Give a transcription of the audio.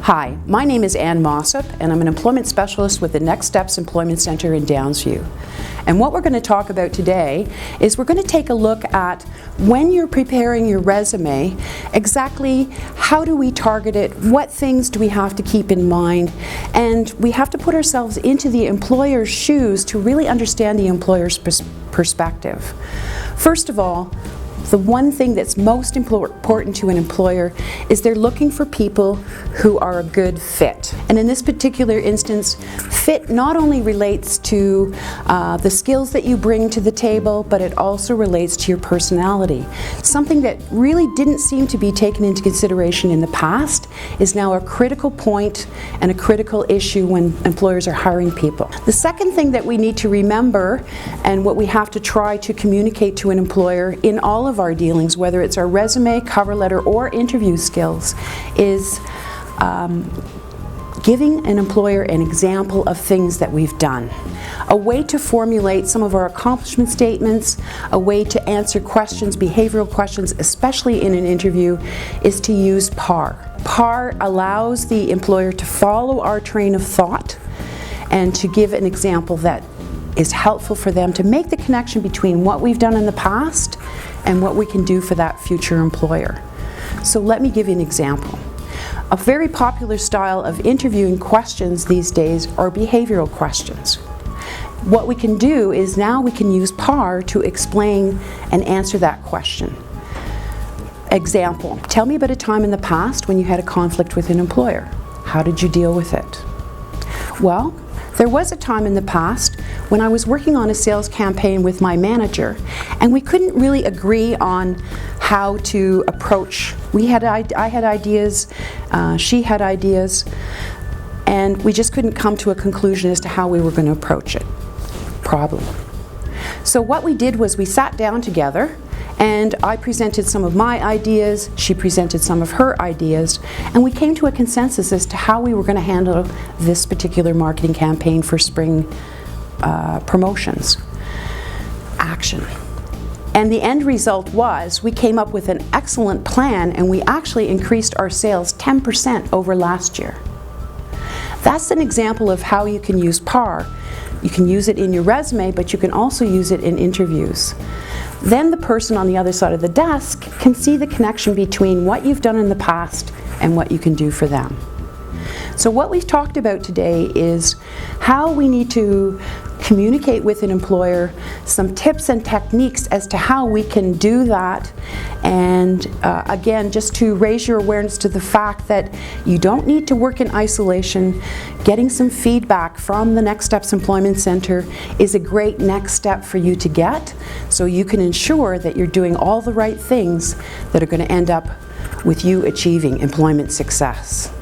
Hi, my name is Ann Mossop and I'm an employment specialist with the Next Steps Employment Centre in Downsview. And what we're going to talk about today is we're going to take a look at when you're preparing your resume, exactly how do we target it, what things do we have to keep in mind, and we have to put ourselves into the employer's shoes to really understand the employer's perspective. First of all, the one thing that's most important to an employer is they're looking for people who are a good fit. And in this particular instance, fit not only relates to the skills that you bring to the table, but it also relates to your personality. Something that really didn't seem to be taken into consideration in the past is now a critical point and a critical issue when employers are hiring people. The second thing that we need to remember, and what we have to try to communicate to an employer in all of our dealings, whether it's our resume, cover letter, or interview skills, is giving an employer an example of things that we've done. A way to formulate some of our accomplishment statements, a way to answer questions, behavioral questions, especially in an interview, is to use PAR. PAR allows the employer to follow our train of thought and to give an example that is helpful for them to make the connection between what we've done in the past and what we can do for that future employer. So let me give you an example. A very popular style of interviewing questions these days are behavioral questions. What we can do is now we can use PAR to explain and answer that question. Example, tell me about a time in the past when you had a conflict with an employer. How did you deal with it? Well, there was a time in the past when I was working on a sales campaign with my manager and we couldn't really agree on how to approach. I had ideas, she had ideas, and we just couldn't come to a conclusion as to how we were going to approach it. Problem. So what we did was we sat down together and I presented some of my ideas, she presented some of her ideas, and we came to a consensus as to how we were going to handle this particular marketing campaign for spring promotions. Action. And the end result was we came up with an excellent plan and we actually increased our sales 10% over last year. That's an example of how you can use PAR. You can use it in your resume, but you can also use it in interviews. Then the person on the other side of the desk can see the connection between what you've done in the past and what you can do for them. So what we've talked about today is how we need to communicate with an employer, some tips and techniques as to how we can do that, and again, just to raise your awareness to the fact that you don't need to work in isolation. Getting some feedback from the Next Steps Employment Centre is a great next step for you to get, so you can ensure that you're doing all the right things that are going to end up with you achieving employment success.